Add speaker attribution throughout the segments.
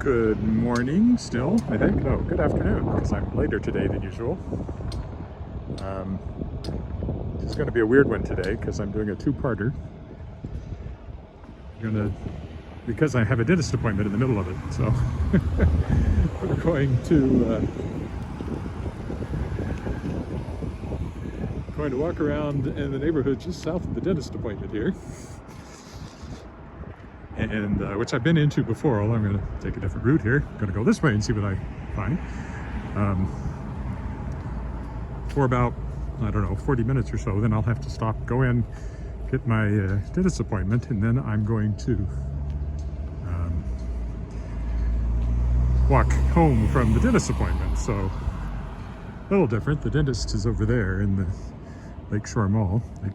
Speaker 1: Good morning still, I think. No, good afternoon, because I'm later today than usual. This is going to be a weird one today, because I'm doing a two-parter. Because I have a dentist appointment in the middle of it, so we're going to walk around in the neighborhood just south of the dentist appointment here. And which I've been into before, although I'm going to take a different route here. I'm going to go this way and see what I find. For about, I don't know, 40 minutes or so, then I'll have to stop, go in, get my dentist appointment, and then I'm going to walk home from the dentist appointment. So, a little different. The dentist is over there in the Lakeshore Mall, like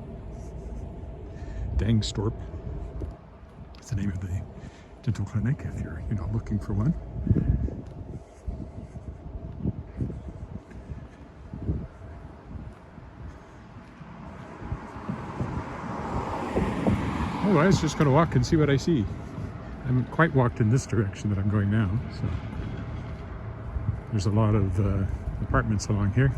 Speaker 1: Dangstorp. The name of the dental clinic if you're looking for one. Otherwise, just going to walk and see what I see. I haven't quite walked in this direction that I'm going now, so there's a lot of apartments along here.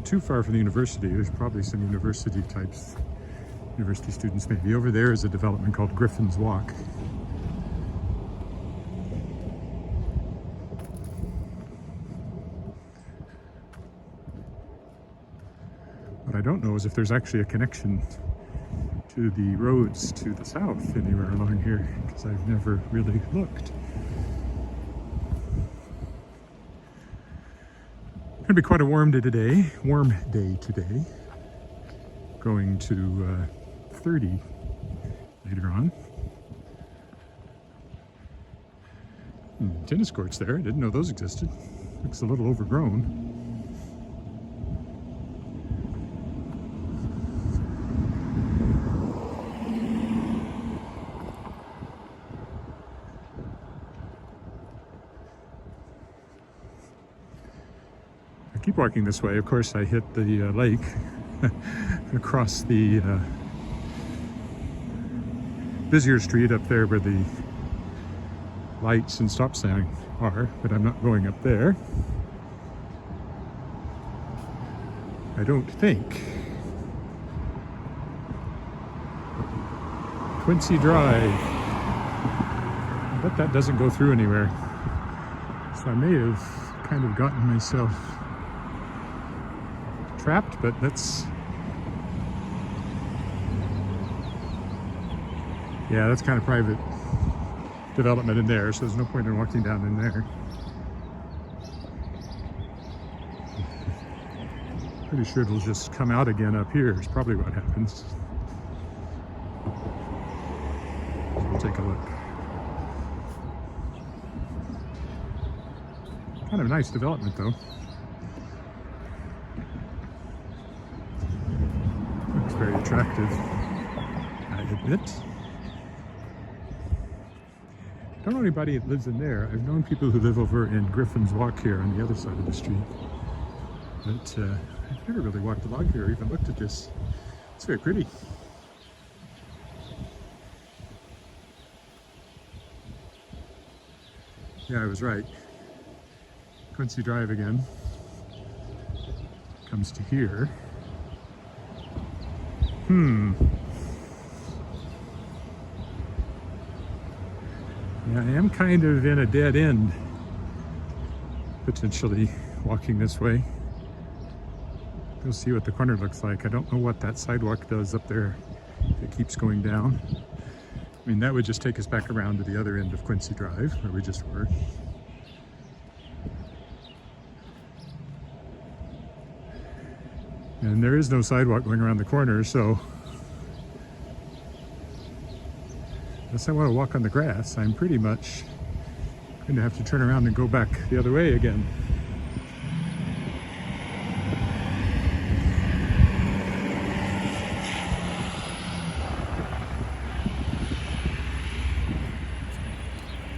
Speaker 1: Too far from the university. There's probably some university students maybe. Over there is a development called Griffin's Walk. What I don't know is if there's actually a connection to the roads to the south anywhere along here, because I've never really looked. It's going to be quite a warm day today. Going to 30 later on. Tennis courts there. I didn't know those existed. Looks a little overgrown. Keep walking this way. Of course, I hit the lake across the busier street up there where the lights and stop sign are, but I'm not going up there. I don't think. Quincy Drive. I bet that doesn't go through anywhere. So I may have kind of gotten myself trapped, but that's kind of private development in there, so there's no point in walking down in there. Pretty sure it'll just come out again up here is probably what happens. So we'll take a look. Kind of a nice development though. Very attractive, I admit. I don't know anybody that lives in there. I've known people who live over in Griffin's Walk here on the other side of the street. But I've never really walked along here or even looked at this. It's very pretty. Yeah, I was right. Quincy Drive again. Comes to here. Yeah, I am kind of in a dead end, potentially, walking this way. Go see what the corner looks like. I don't know what that sidewalk does up there. It keeps going down. I mean, that would just take us back around to the other end of Quincy Drive, where we just were. And there is no sidewalk going around the corner, so unless I want to walk on the grass, I'm pretty much going to have to turn around and go back the other way again.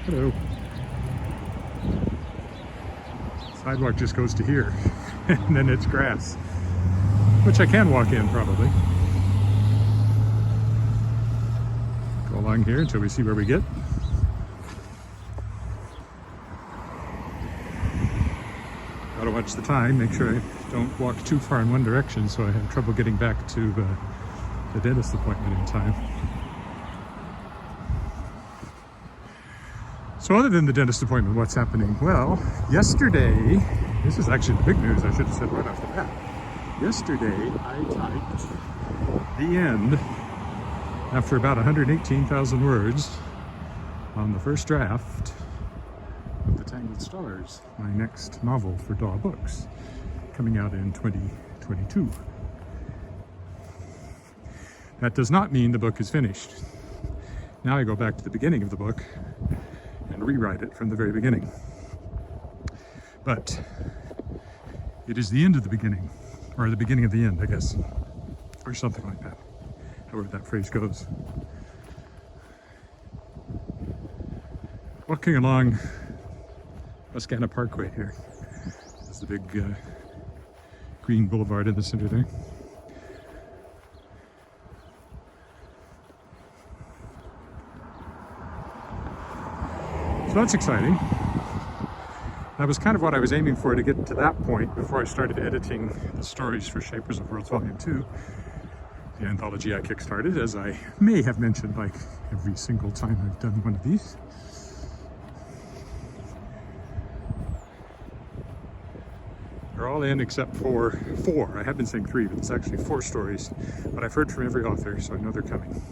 Speaker 1: Hello. Sidewalk just goes to here, and then it's grass, which I can walk in probably. Go along here until we see where we get. Gotta watch the time, make sure I don't walk too far in one direction so I have trouble getting back to the dentist appointment in time. So other than the dentist appointment, what's happening? Well, yesterday, this is actually the big news, I should have said right off the bat. Yesterday, I typed the end after about 118,000 words on the first draft of The Tangled Stars, my next novel for DAW Books, coming out in 2022. That does not mean the book is finished. Now I go back to the beginning of the book and rewrite it from the very beginning. But it is the end of the beginning, or the beginning of the end, I guess, or something like that, however that phrase goes. Walking along Saskatchewan Parkway here. There's the big green boulevard in the center there. So that's exciting. That was kind of what I was aiming for, to get to that point before I started editing the stories for Shapers of Worlds Volume 2, the anthology I kickstarted, as I may have mentioned like every single time I've done one of these. They're all in except for 4. I have been saying 3, but it's actually 4 stories. But I've heard from every author, so I know they're coming.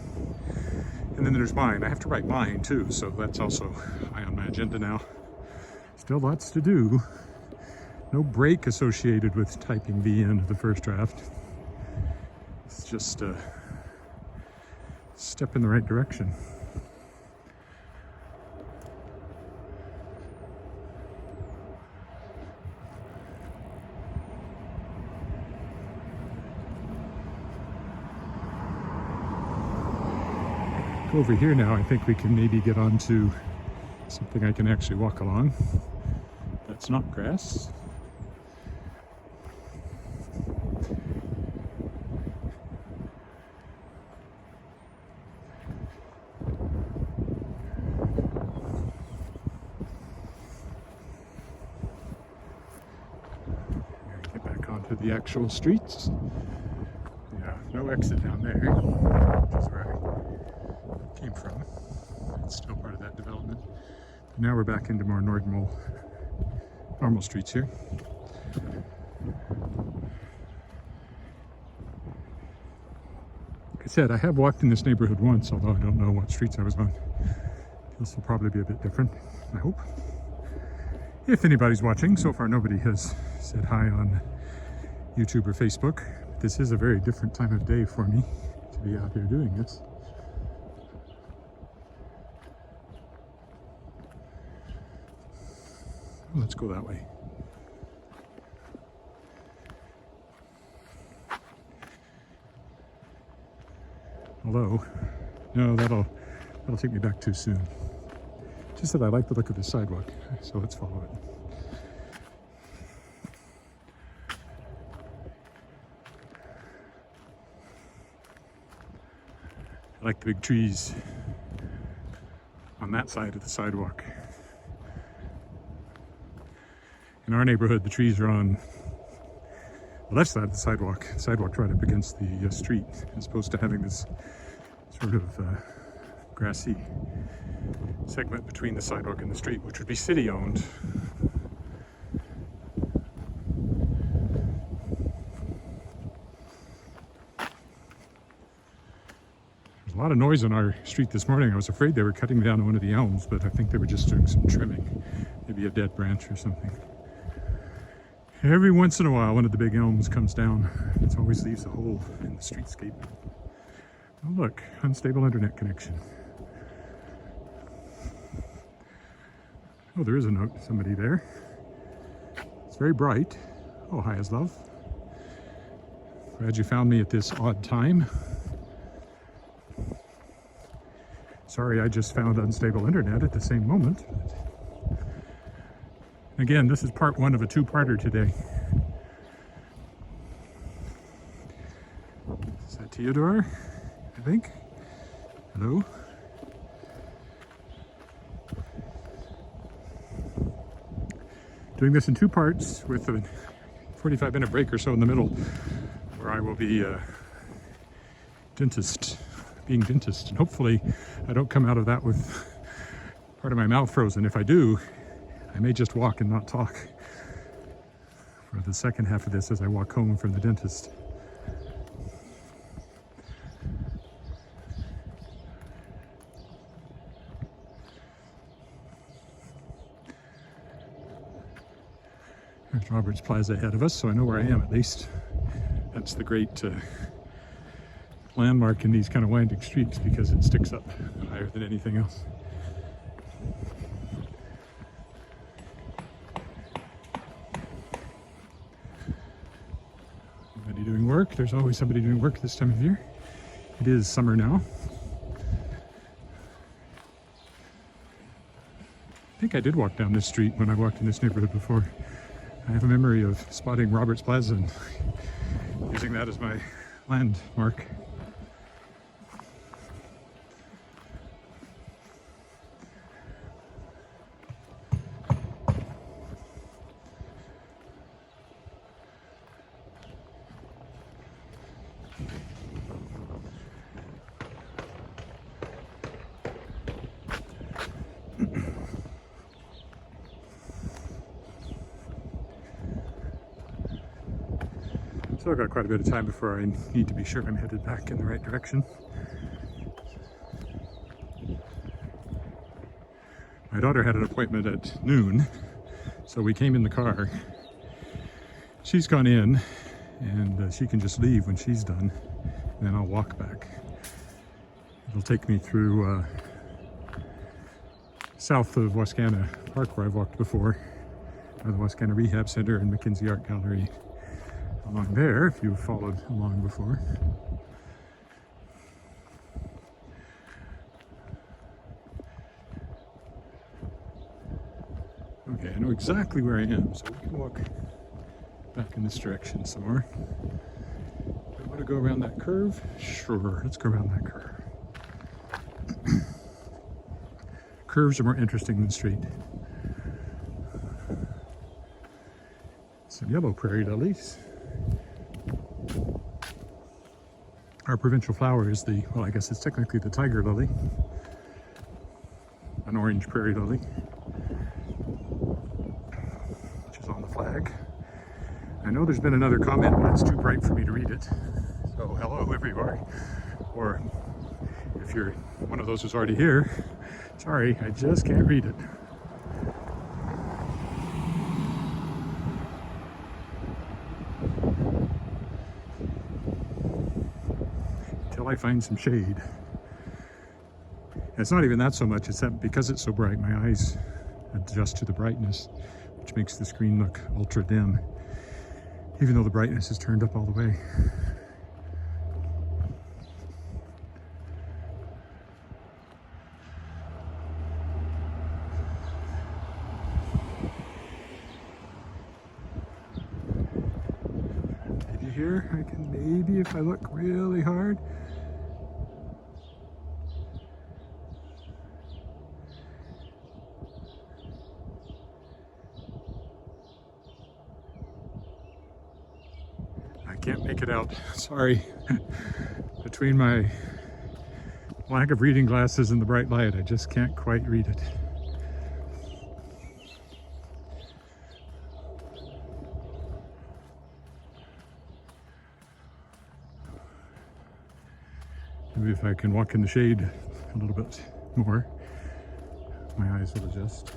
Speaker 1: And then there's mine. I have to write mine too, so that's also high on my agenda now. Still lots to do. No break associated with typing the end of the first draft. It's just a step in the right direction. Over here now, I think we can maybe get onto something I can actually walk along. That's not grass. Get back onto the actual streets. Yeah, no exit down there, which is where I came from. It's still part of that development. But now we're back into more normal streets here. Like I said, I have walked in this neighborhood once, although I don't know what streets I was on. This will probably be a bit different, I hope. If anybody's watching, so far nobody has said hi on YouTube or Facebook. This is a very different time of day for me to be out here doing this. Let's go that way. Although, no, that'll take me back too soon. Just that I like the look of the sidewalk, so let's follow it. I like the big trees on that side of the sidewalk. In our neighborhood, the trees are on the left side of the sidewalk. The sidewalk's right up against the street, as opposed to having this sort of grassy segment between the sidewalk and the street, which would be city-owned. There's a lot of noise on our street this morning. I was afraid they were cutting down one of the elms, but I think they were just doing some trimming, maybe a dead branch or something. Every once in a while, one of the big elms comes down. It always leaves a hole in the streetscape. Oh look, unstable internet connection. Oh, there is a note, somebody there. It's very bright. Oh, hi, love. Glad you found me at this odd time. Sorry, I just found unstable internet at the same moment. Again, this is part one of a two-parter today. Is that Theodore? I think. Hello? Doing this in two parts with a 45-minute break or so in the middle, where I will be being dentist, and hopefully I don't come out of that with part of my mouth frozen. If I do, I may just walk and not talk for the second half of this as I walk home from the dentist. There's Roberts Plaza ahead of us, so I know where I am at least. That's the great landmark in these kind of winding streets because it sticks up higher than anything else. Anybody doing work? There's always somebody doing work this time of year. It is summer now. I think I did walk down this street when I walked in this neighborhood before. I have a memory of spotting Roberts Plaza and using that as my landmark. So I've got quite a bit of time before I need to be sure I'm headed back in the right direction. My daughter had an appointment at noon, so we came in the car. She's gone in, and she can just leave when she's done, and then I'll walk back. It'll take me through south of Wascana Park, where I've walked before, by the Wascana Rehab Center and Mackenzie Art Gallery. Along there, if you've followed along before. Okay, I know exactly where I am, so we can walk back in this direction some more. Do I want to go around that curve? Sure, let's go around that curve. Curves are more interesting than straight. Some yellow prairie lilies. Our provincial flower is the, well, I guess it's technically the tiger lily, an orange prairie lily, which is on the flag. I know there's been another comment, but it's too bright for me to read it. So hello, whoever you are. Or if you're one of those who's already here, sorry, I just can't read it. I find some shade. It's not even that so much, it's that because it's so bright, my eyes adjust to the brightness, which makes the screen look ultra dim, even though the brightness is turned up all the way. Did you hear? I can maybe, if I look really hard, can't make it out. Sorry. Between my lack of reading glasses and the bright light, I just can't quite read it. Maybe if I can walk in the shade a little bit more, my eyes will adjust.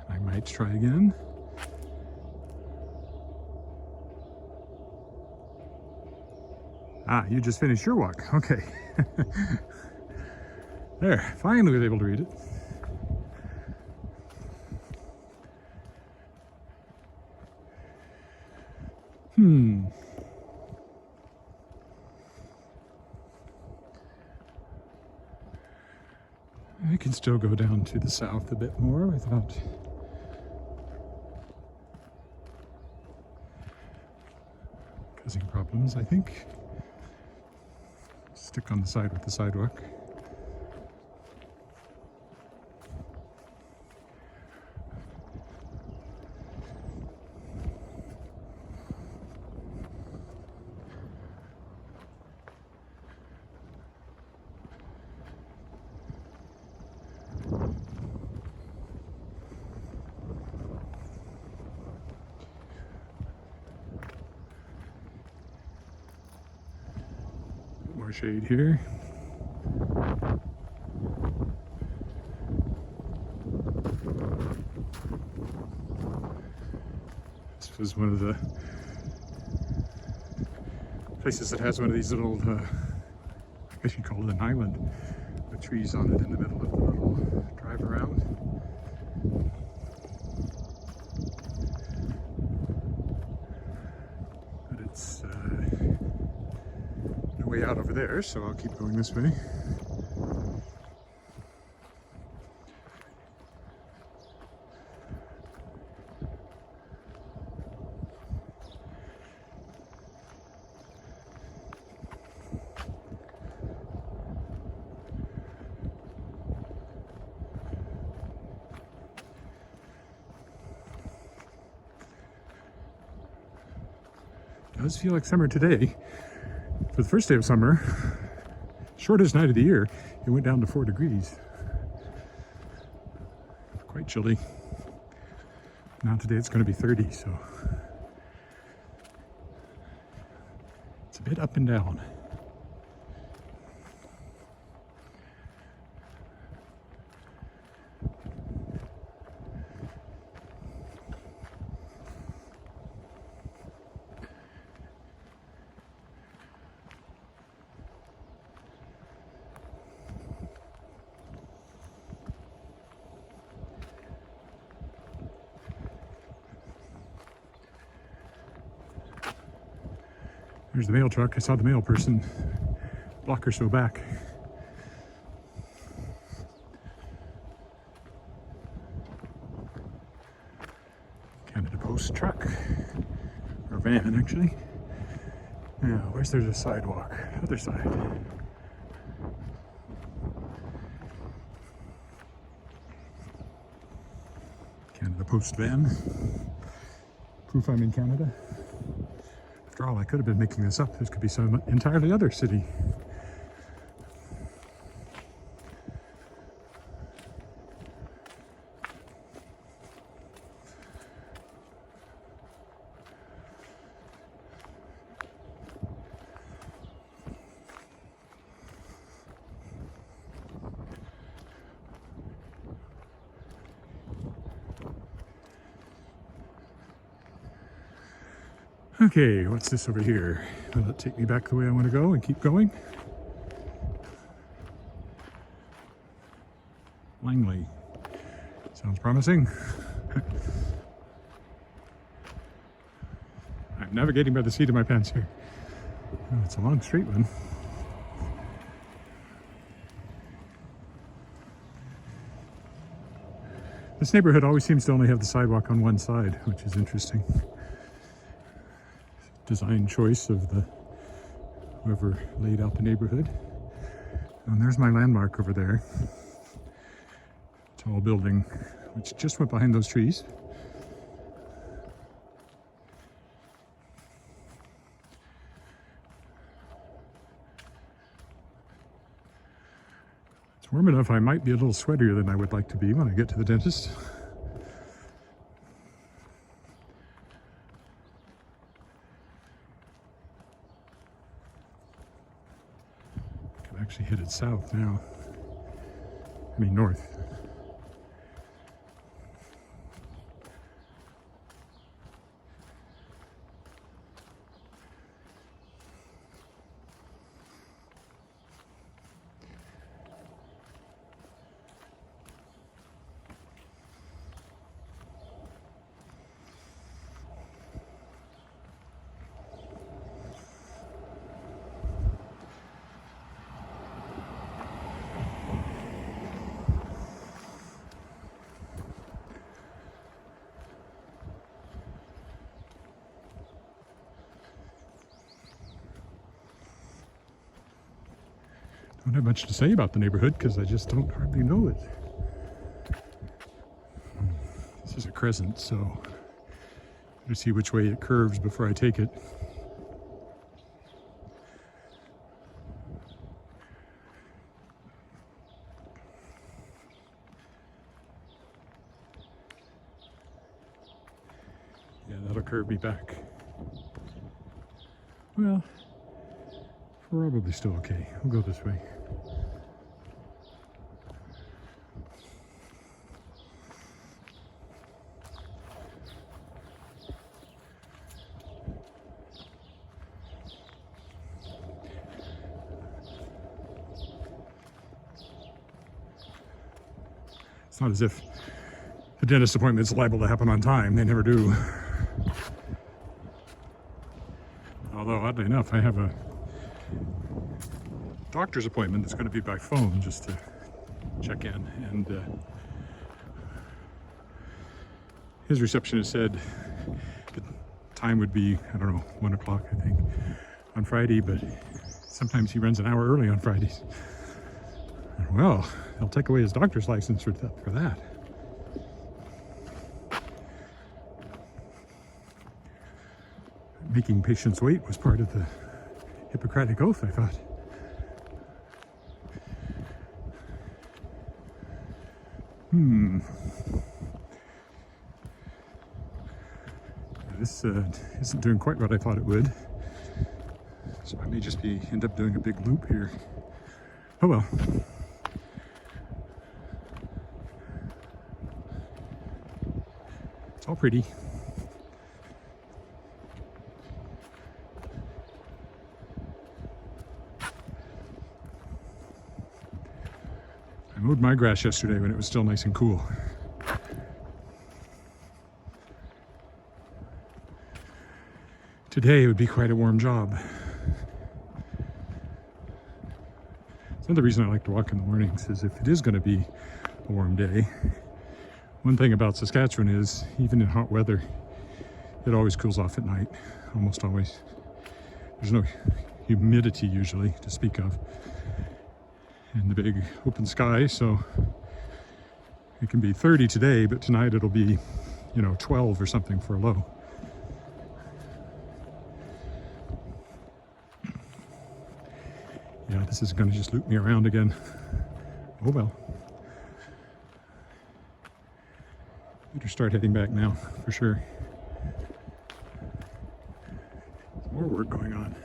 Speaker 1: I might try again. Ah, you just finished your walk. Okay. There, finally was able to read it. I can still go down to the south a bit more without causing problems, I think. Stick on the side with the sidewalk. More shade here. This was one of the places that has one of these little, I guess you'd call it an island, with trees on it in the middle of the little drive around. But it's no way out over there, so I'll keep going this way. It does feel like summer today. For the first day of summer, shortest night of the year, it went down to 4 degrees. Quite chilly. Now today it's going to be 30, so it's a bit up and down. There's the mail truck. I saw the mail person a block or so back. Canada Post truck, or van actually. Now, where's there's a sidewalk? Other side. Canada Post van. Proof I'm in Canada. After all, I could have been making this up. This could be some entirely other city. Okay, what's this over here? Will it take me back the way I want to go and keep going? Langley. Sounds promising. I'm navigating by the seat of my pants here. Oh, it's a long straight one. This neighborhood always seems to only have the sidewalk on one side, which is interesting. Design choice of the whoever laid out the neighborhood. And there's my landmark over there. Tall building, which just went behind those trees. It's warm enough I might be a little sweatier than I would like to be when I get to the dentist. Actually headed south now. I mean north. don't have much to say about the neighborhood because I just don't hardly know it. This is a crescent, so I'm going to see which way it curves before I take it. Yeah, that'll curve me back. Well, probably still okay. We'll go this way. It's not as if the dentist appointment is liable to happen on time. They never do. Although, oddly enough, I have a doctor's appointment that's going to be by phone just to check in. And his receptionist said the time would be, I don't know, 1 o'clock, I think, on Friday, but sometimes he runs an hour early on Fridays. Well, they'll take away his doctor's license for that. Making patients wait was part of the Hippocratic Oath, I thought. This isn't doing quite what I thought it would. So I may just end up doing a big loop here. Oh well. It's all pretty. I mowed my grass yesterday when it was still nice and cool. Today it would be quite a warm job. It's another reason I like to walk in the mornings is if it is going to be a warm day. One thing about Saskatchewan is, even in hot weather, it always cools off at night, almost always. There's no humidity usually to speak of. And the big open sky, so it can be 30 today, but tonight it'll be, 12 or something for a low. Yeah, this is going to just loop me around again. Oh well. Better start heading back now, for sure. More work going on.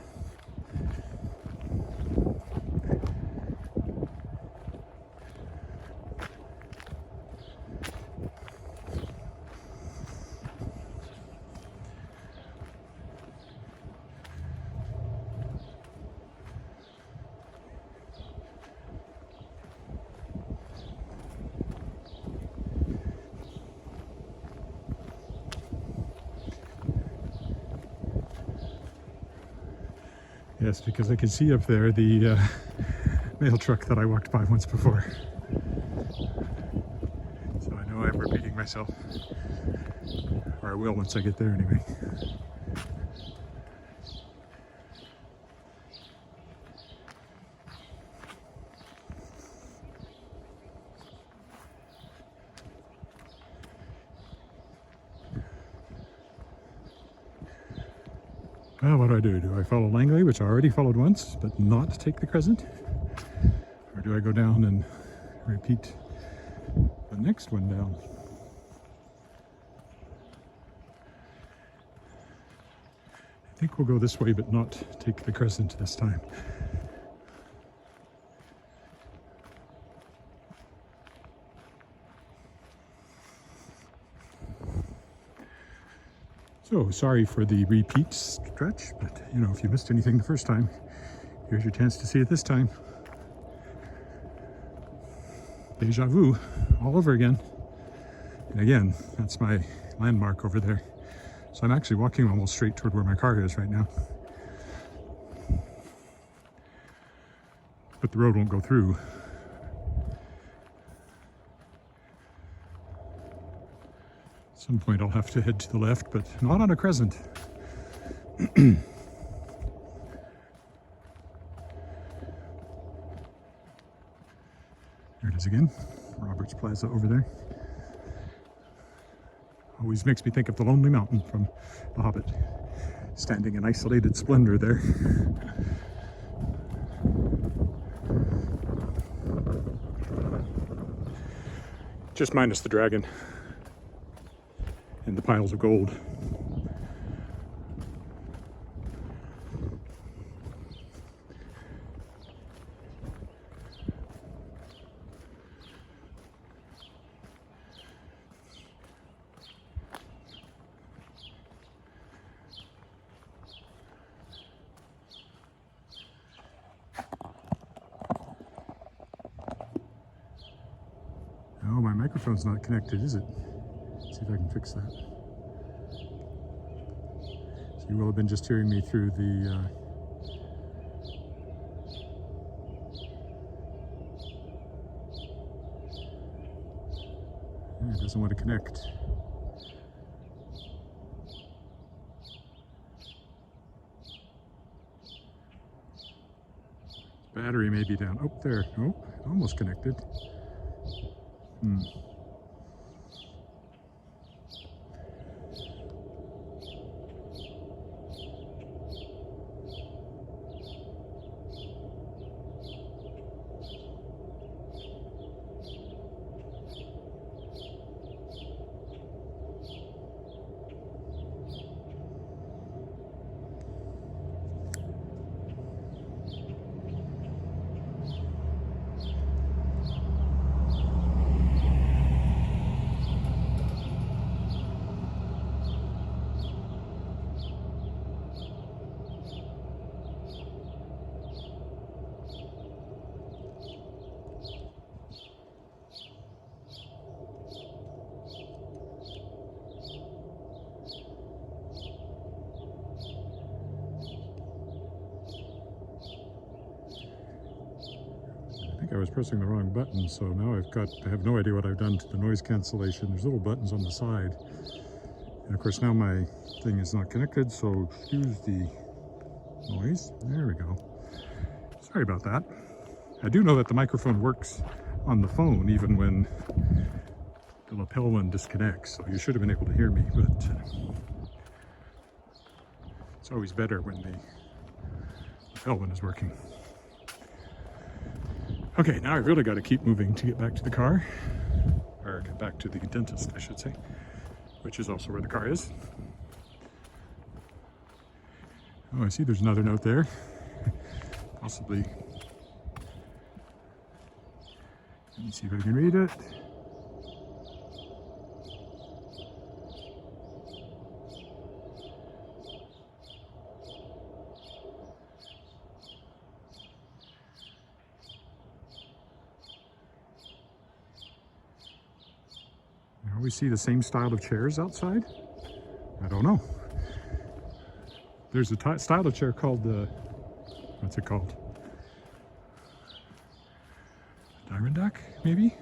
Speaker 1: Yes, because I can see up there the mail truck that I walked by once before. So I know I'm repeating myself. Or I will once I get there anyway. Well, what do? Do I follow Langley, which I already followed once, but not take the crescent? Or do I go down and repeat the next one down? I think we'll go this way, but not take the crescent this time. So, sorry for the repeat stretch, but if you missed anything the first time, here's your chance to see it this time. Deja vu, all over again. And again, that's my landmark over there. So I'm actually walking almost straight toward where my car is right now. But the road won't go through. At some point I'll have to head to the left, but not on a crescent. again. Roberts Plaza over there. Always makes me think of the Lonely Mountain from The Hobbit, standing in isolated splendor there. Just minus the dragon and the piles of gold. Oh, my microphone's not connected, is it? Let's see if I can fix that. So you will have been just hearing me through the it doesn't want to connect. Battery may be down. Oh, there. Oh, almost connected. I was pressing the wrong button, so now I have no idea what I've done to the noise cancellation. There's little buttons on the side. And of course now my thing is not connected, so excuse the noise. There we go. Sorry about that. I do know that the microphone works on the phone even when the lapel one disconnects, so you should have been able to hear me, but it's always better when the lapel one is working. Okay, now I've really got to keep moving to get back to the car, or get back to the dentist, I should say, which is also where the car is. Oh, I see there's another note there. Possibly. Let me see if I can read it. We see the same style of chairs outside? I don't know. There's a style of chair called what's it called? Diamond Duck, maybe?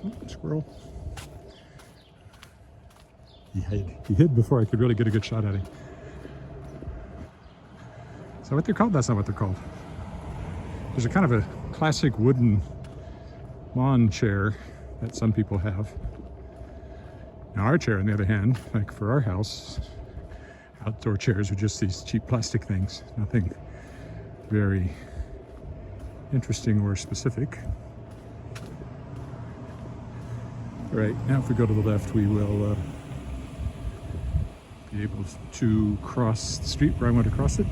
Speaker 1: Oh, squirrel. He hid before I could really get a good shot at him. Is that what they're called? That's not what they're called. There's a kind of a classic wooden lawn chair that some people have. Now our chair, on the other hand, like for our house, outdoor chairs are just these cheap plastic things. Nothing very interesting or specific. All right, now if we go to the left, we will be able to cross the street where I want to cross it.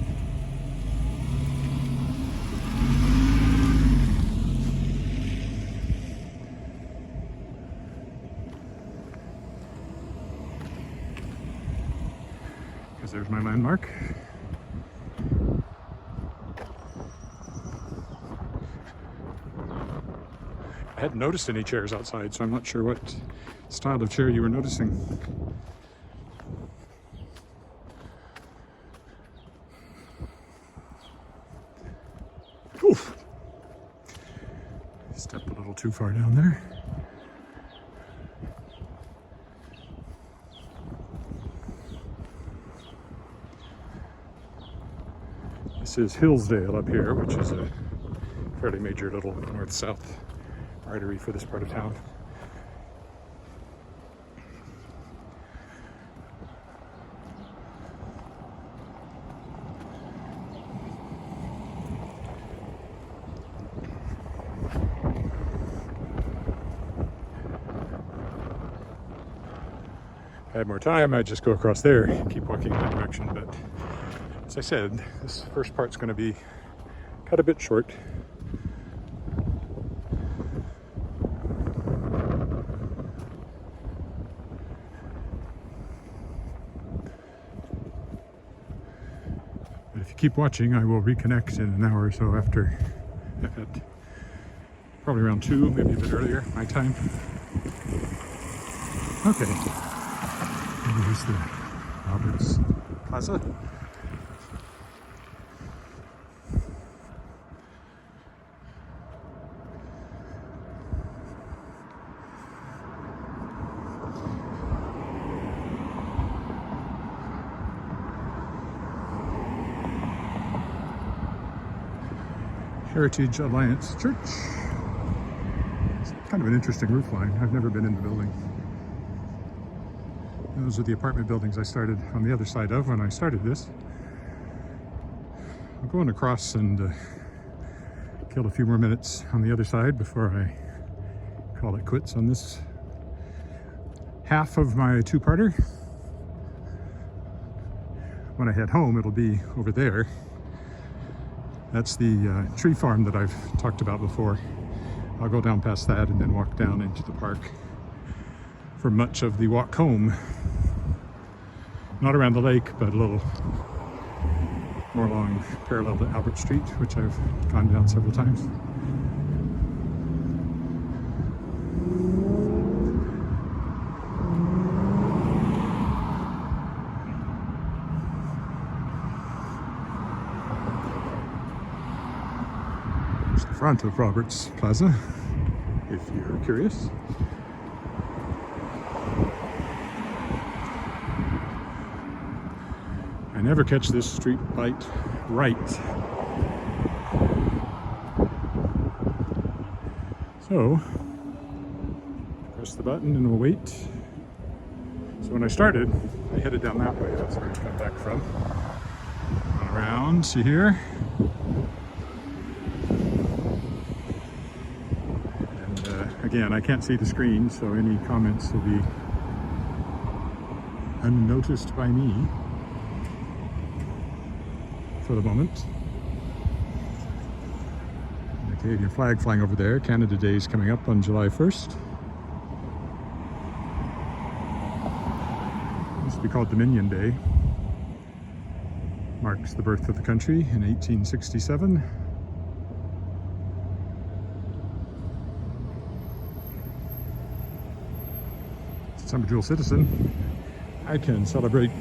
Speaker 1: There's my landmark. I hadn't noticed any chairs outside, so I'm not sure what style of chair you were noticing. Oof. Stepped a little too far down there. This is Hillsdale up here, which is a fairly major little north-south artery for this part of town. If I had more time, I'd just go across there and keep walking in that direction, but as I said, this first part's going to be cut a bit short. But if you keep watching, I will reconnect in an hour or so after, at probably around 2, maybe a bit earlier, my time. Okay. Here's the Roberts Plaza. Heritage Alliance Church. It's kind of an interesting roof line. I've never been in the building. Those are the apartment buildings I started on the other side of when I started this. I'm going across and kill a few more minutes on the other side before I call it quits on this half of my two-parter. When I head home, it'll be over there. That's the tree farm that I've talked about before. I'll go down past that and then walk down into the park for much of the walk home. Not around the lake, but a little more along parallel to Albert Street, which I've gone down several times. There's the front of Roberts Plaza, if you're curious. I never catch this street light right. So, press the button and we'll wait. So when I started, I headed down that way. That's where I come back from. Run around, see here. And again, I can't see the screen, so any comments will be unnoticed by me. For the moment. The Canadian flag flying over there. Canada Day is coming up on July 1st. It used to be called Dominion Day. Marks the birth of the country in 1867. Since I'm a dual citizen, I can celebrate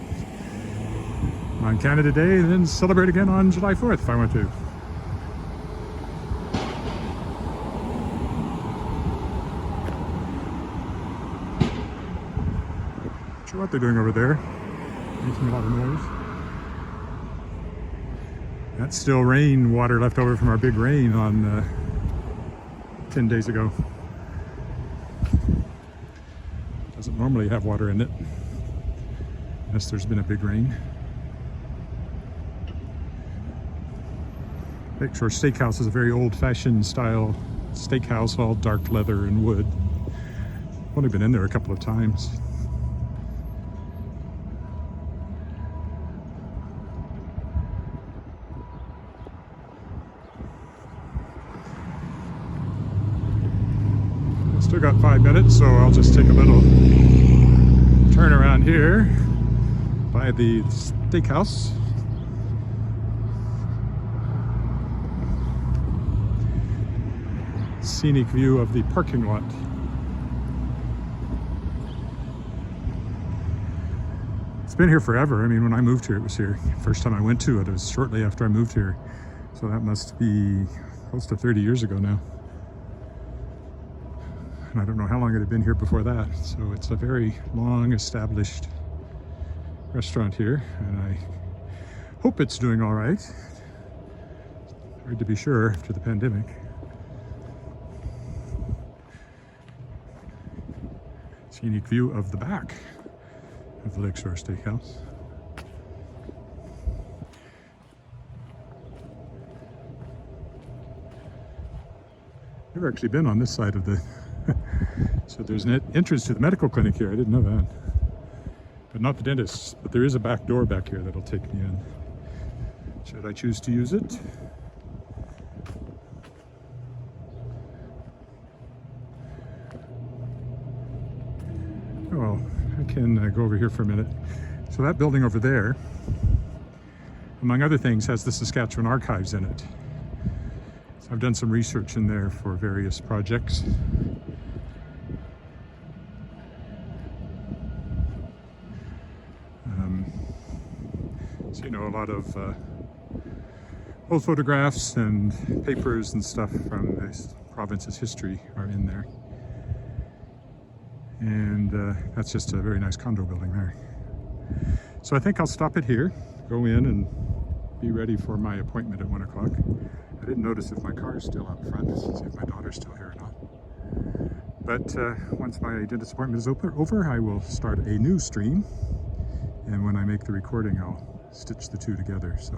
Speaker 1: on Canada Day and then celebrate again on July 4th if I want to. Not sure what they're doing over there. Making a lot of noise. That's still rain water left over from our big rain on 10 days ago. Doesn't normally have water in it unless there's been a big rain. Lakeshore Steakhouse is a very old-fashioned style steakhouse, all dark leather and wood. I've only been in there a couple of times. Still got 5 minutes, so I'll just take a little turn around here by the steakhouse. Scenic view of the parking lot. It's been here forever. I mean, when I moved here, it was here. First time I went to it, it was shortly after I moved here. So that must be close to 30 years ago now. And I don't know how long it had been here before that. So it's a very long established restaurant here. And I hope it's doing all right. Hard to be sure after the pandemic. scenic view of the back of the Lakeshore Steakhouse. Never actually been on this side of the so there's an entrance to the medical clinic here. I didn't know that, but not the dentist's. But there is a back door back here that'll take me in, should I choose to use it. Well, I can go over here for a minute. So that building over there, among other things, has the Saskatchewan archives in it. So I've done some research in there for various projects. So, you know, a lot of old photographs and papers and stuff from this province's history are in there. And that's just a very nice condo building there. So I think I'll stop it here, go in and be ready for my appointment at 1 o'clock. I didn't notice if my car is still out front, to see if my daughter's still here or not. But once my dentist appointment is over, I will start a new stream. And when I make the recording, I'll stitch the two together. So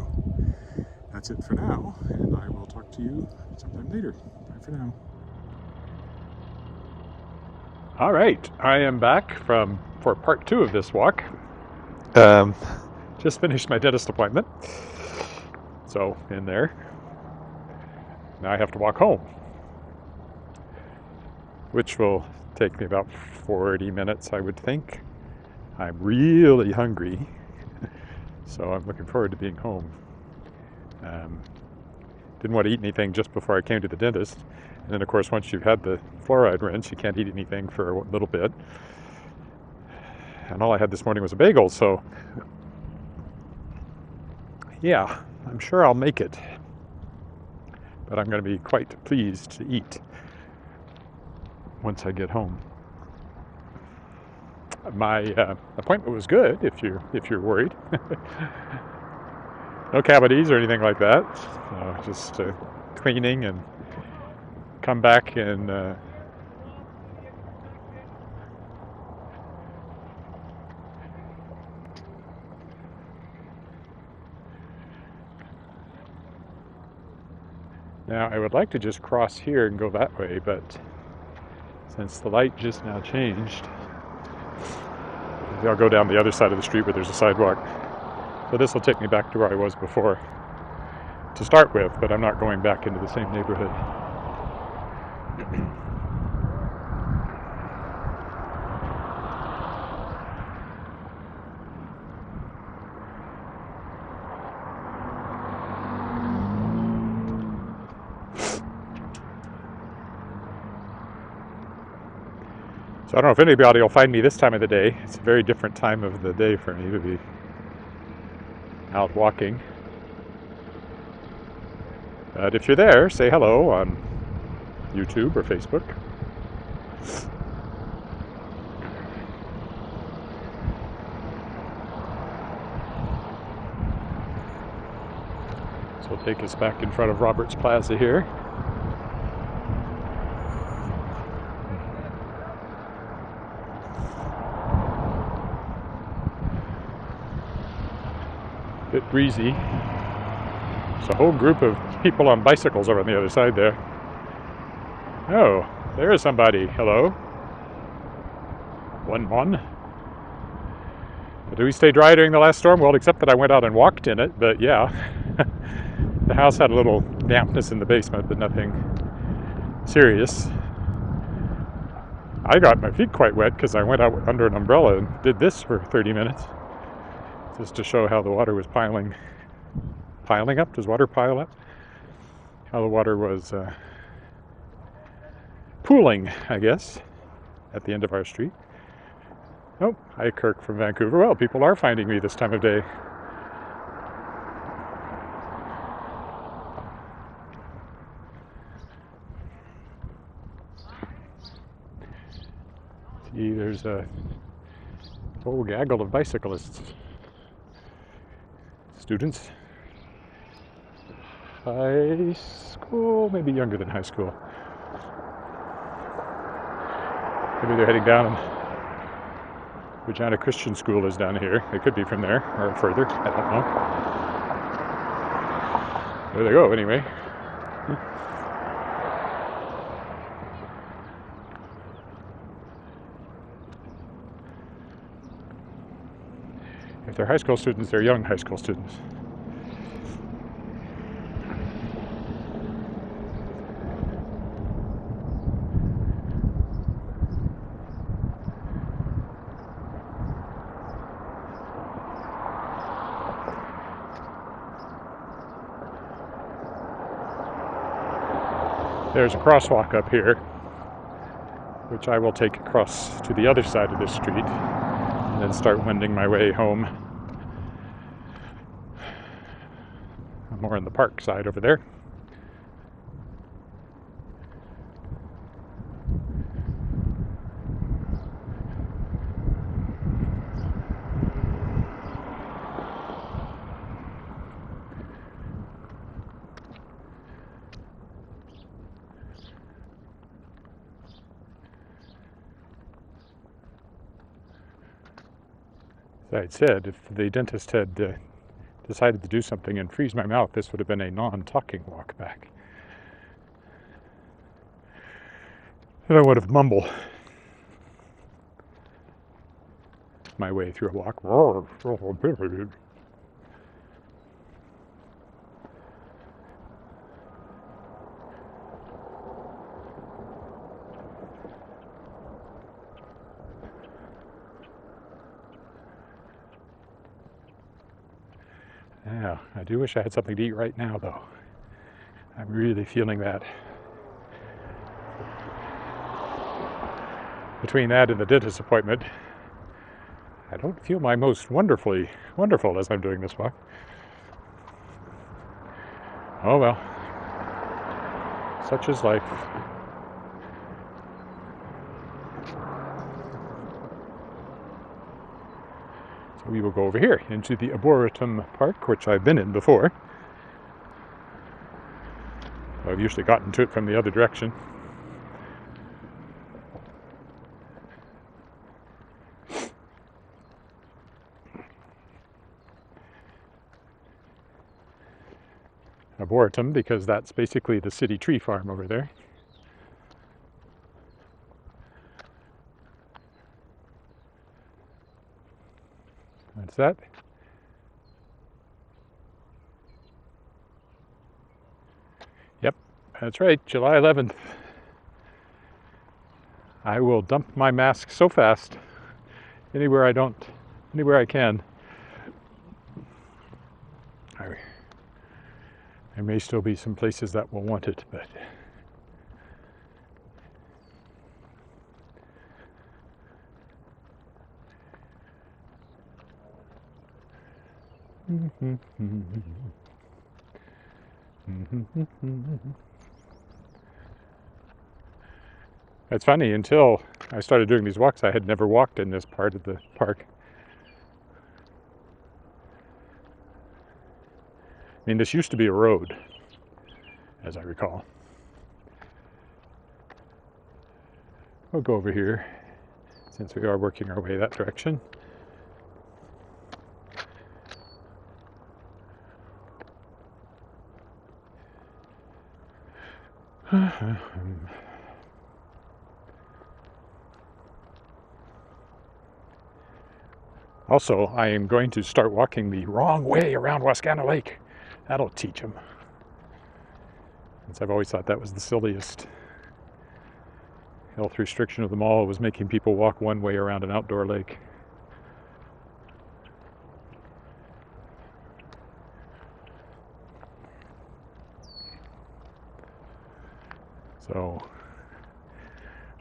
Speaker 1: that's it for now, and I will talk to you sometime later. Bye for now. All right, I am back for part 2 of this walk. Just finished my dentist appointment. So in there. Now I have to walk home, which will take me about 40 minutes, I would think. I'm really hungry, so I'm looking forward to being home. Didn't want to eat anything just before I came to the dentist. And then, of course, once you've had the fluoride rinse, you can't eat anything for a little bit. And all I had this morning was a bagel, so yeah, I'm sure I'll make it. But I'm going to be quite pleased to eat once I get home. My appointment was good, if you're worried. No cavities or anything like that. Just cleaning and come back and now I would like to just cross here and go that way, but since the light just now changed, maybe I'll go down the other side of the street where there's a sidewalk. So this will take me back to where I was before to start with, but I'm not going back into the same neighborhood. So I don't know if anybody will find me this time of the day. It's a very different time of the day for me to be out walking. But if you're there, say hello on YouTube or Facebook. So we'll take us back in front of Roberts Plaza here. Bit breezy. There's a whole group of people on bicycles over on the other side there. Oh, there is somebody. Hello. 1-1. Did we stay dry during the last storm? Well, except that I went out and walked in it, but yeah. The house had a little dampness in the basement, but nothing serious. I got my feet quite wet because I went out under an umbrella and did this for 30 minutes. Just to show how the water was piling up. Does water pile up? How the water was pooling, I guess, at the end of our street. Oh, hi Kirk from Vancouver. Well, people are finding me this time of day. See, there's a whole gaggle of bicyclists. Students. High school, maybe younger than high school. Maybe they're heading down Regina Christian School is down here. It could be from there or further. I don't know. There they go, anyway. If they're high school students, they're young high school students. There's a crosswalk up here, which I will take across to the other side of this street and then start wending my way home. I'm more on the park side over there. As I had said, if the dentist had decided to do something and freeze my mouth, this would have been a non-talking walk back. And I would have mumbled my way through a walk. Yeah, I do wish I had something to eat right now, though. I'm really feeling that. Between that and the dentist appointment, I don't feel my most wonderful as I'm doing this walk. Oh well, such is life. So we will go over here into the Arboretum Park, which I've been in before. I've usually gotten to it from the other direction. Arboretum, because that's basically the city tree farm over there. That's that. Yep, that's right, July 11th. I will dump my mask so fast, anywhere I can. There may still be some places that will want it, but it's funny, until I started doing these walks, I had never walked in this part of the park. I mean, this used to be a road, as I recall. We'll go over here, since we are working our way that direction. Also, I am going to start walking the wrong way around Wascana Lake. That'll teach them. Since I've always thought that was the silliest health restriction of them all, was making people walk one way around an outdoor lake. So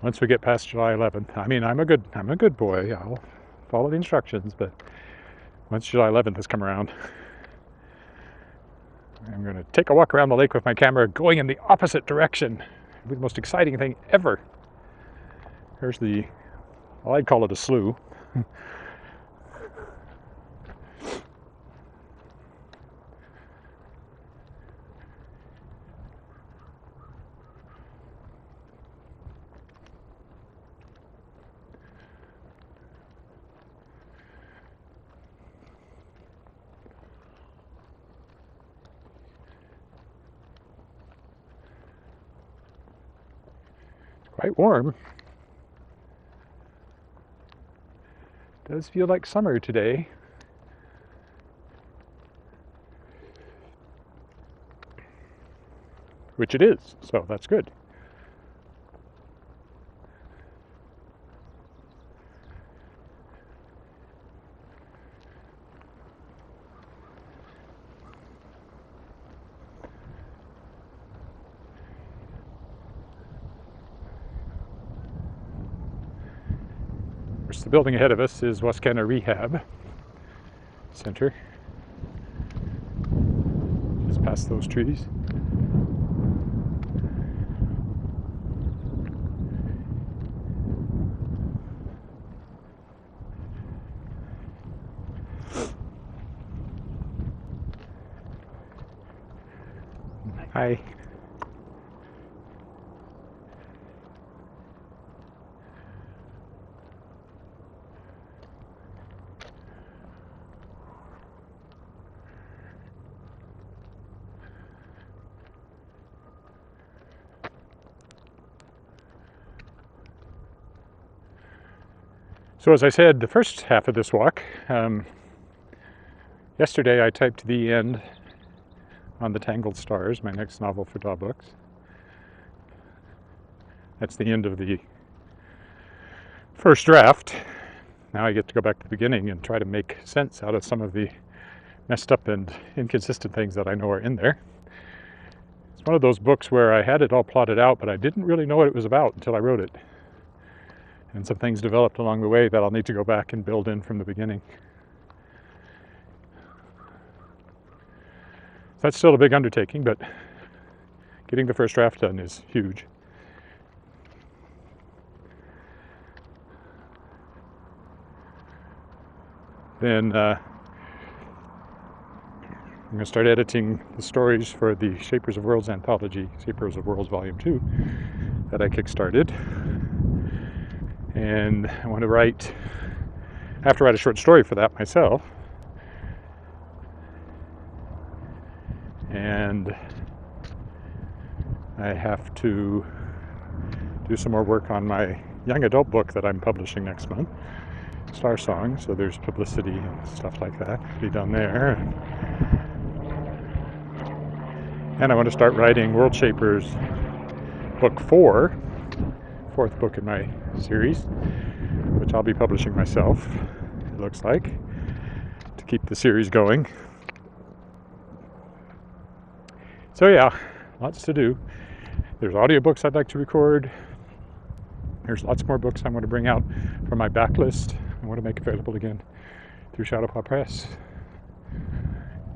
Speaker 1: once we get past July 11th, I mean, I'm a good boy. I'll follow the instructions, but once July 11th has come around, I'm going to take a walk around the lake with my camera going in the opposite direction. It'll be the most exciting thing ever. Here's well, I'd call it a slough. quite warm. Does feel like summer today. Which it is, so that's good. Of course, the building ahead of us is Wascana Rehab Center. Just past those trees. Hi. So as I said, the first half of this walk, yesterday I typed the end on the Tangled Stars, my next novel for Daw Books. That's the end of the first draft. Now I get to go back to the beginning and try to make sense out of some of the messed up and inconsistent things that I know are in there. It's one of those books where I had it all plotted out, but I didn't really know what it was about until I wrote it. And some things developed along the way that I'll need to go back and build in from the beginning. That's still a big undertaking, but getting the first draft done is huge. Then I'm going to start editing the stories for the Shapers of Worlds anthology, Shapers of Worlds Volume 2, that I kickstarted. And I want to have to write a short story for that myself. And I have to do some more work on my young adult book that I'm publishing next month, Star Song, so there's publicity and stuff like that to be done there. And I want to start writing World Shapers Book 4, fourth book in my series, which I'll be publishing myself, it looks like, to keep the series going. So yeah, lots to do. There's audiobooks I'd like to record. There's lots more books I want to bring out from my backlist. I want to make available again through Shadowpaw Press.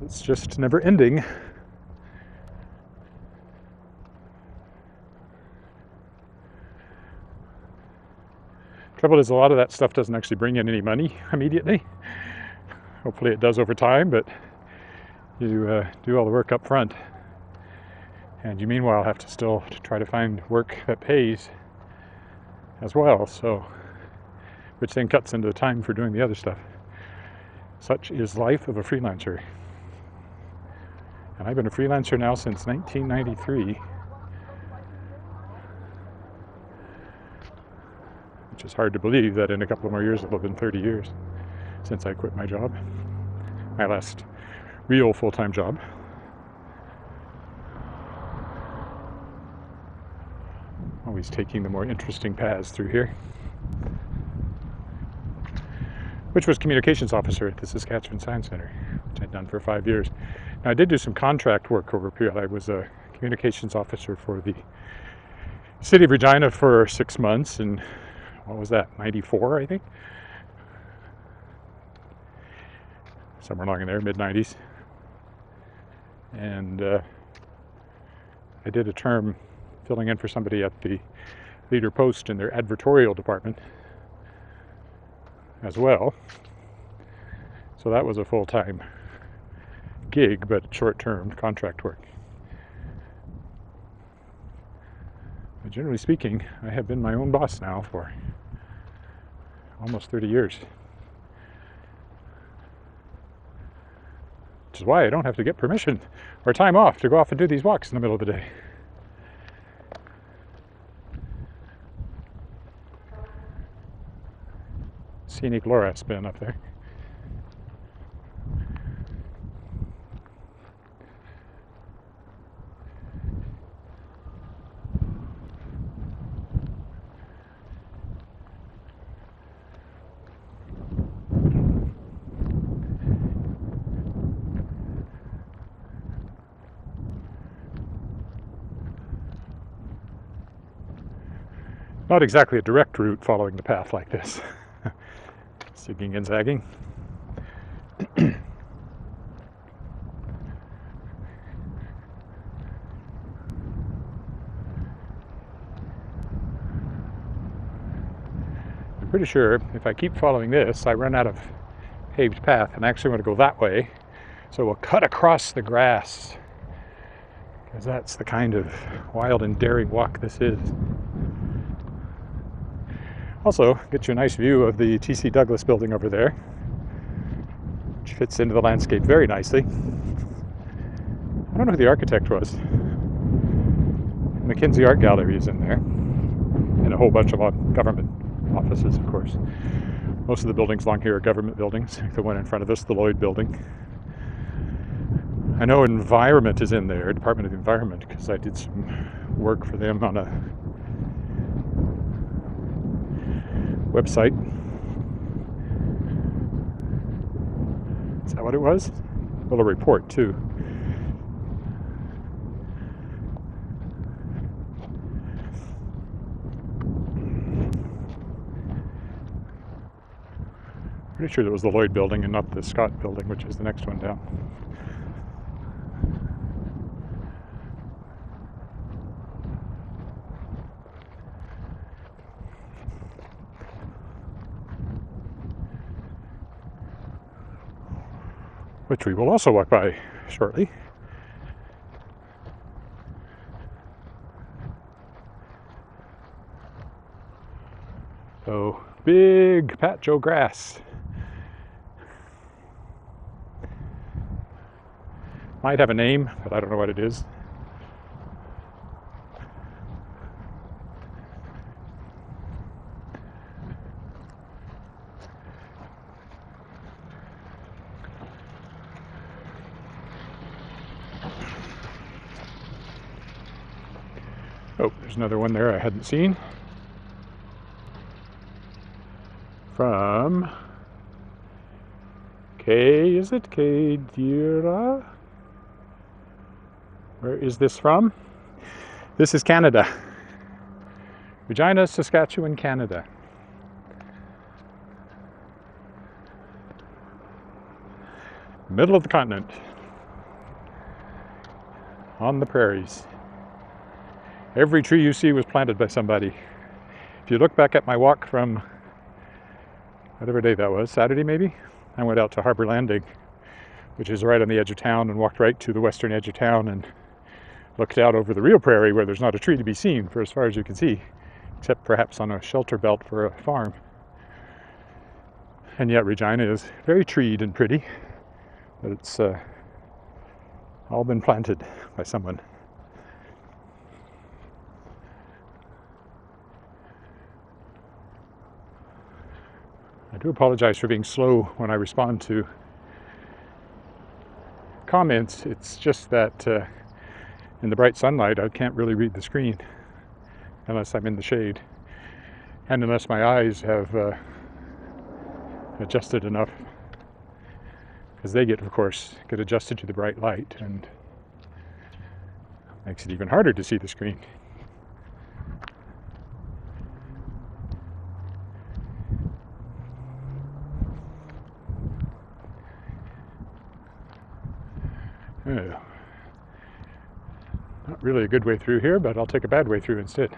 Speaker 1: It's just never ending. Trouble is, a lot of that stuff doesn't actually bring in any money immediately. Hopefully it does over time, but you do all the work up front. And you meanwhile have to still try to find work that pays as well, so which then cuts into the time for doing the other stuff. Such is life of a freelancer. And I've been a freelancer now since 1993. Which is hard to believe that in a couple of more years it'll have been 30 years since I quit my job. My last real full-time job. Always taking the more interesting paths through here. Which was communications officer at the Saskatchewan Science Center, which I'd done for 5 years. Now I did do some contract work over a period. I was a communications officer for the city of Regina for 6 months, and what was that, 94, I think? Somewhere along in there, mid-90s. And I did a term filling in for somebody at the leader post in their advertorial department as well. So that was a full-time gig, but short-term contract work. But generally speaking, I have been my own boss now for almost 30 years. Which is why I don't have to get permission or time off to go off and do these walks in the middle of the day. scenic loras bin up there. Not exactly a direct route following the path like this. Zigging and zagging. I'm pretty sure if I keep following this, I run out of paved path and I actually want to go that way. So we'll cut across the grass, because that's the kind of wild and daring walk this is. Also, get you a nice view of the T.C. Douglas building over there, which fits into the landscape very nicely. I don't know who the architect was. Mackenzie Art Gallery is in there, and a whole bunch of government offices, of course. Most of the buildings along here are government buildings. The one in front of us, the Lloyd building. I know Environment is in there, Department of the Environment, because I did some work for them on a website. Is that what it was? Well, a report too. Pretty sure it was the Lloyd building and not the Scott building, which is the next one down. Which we will also walk by shortly. So, big patch of grass. Might have a name, but I don't know what it is. Oh, there's another one there I hadn't seen. From is it Kadira? Where is this from? This is Canada. Regina, Saskatchewan, Canada. Middle of the continent. On the prairies. Every tree you see was planted by somebody. If you look back at my walk from whatever day that was, Saturday maybe, I went out to Harbor Landing, which is right on the edge of town, and walked right to the western edge of town and looked out over the real prairie where there's not a tree to be seen for as far as you can see, except perhaps on a shelter belt for a farm. And yet Regina is very treed and pretty, but it's all been planted by someone. I do apologize for being slow when I respond to comments. It's just that in the bright sunlight I can't really read the screen unless I'm in the shade, and unless my eyes have adjusted enough, because they get adjusted to the bright light, and makes it even harder to see the screen. Oh. Not really a good way through here, but I'll take a bad way through instead.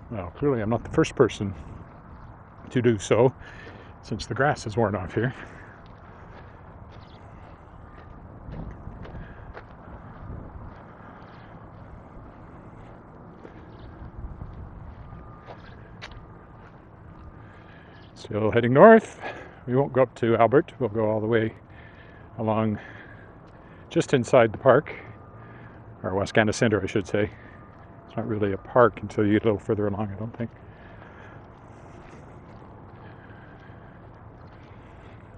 Speaker 1: Well, clearly I'm not the first person to do so, since the grass is worn off here. Still heading north. We won't go up to Albert. We'll go all the way along just inside the park, or Wascana Center, I should say. It's not really a park until you get a little further along, I don't think.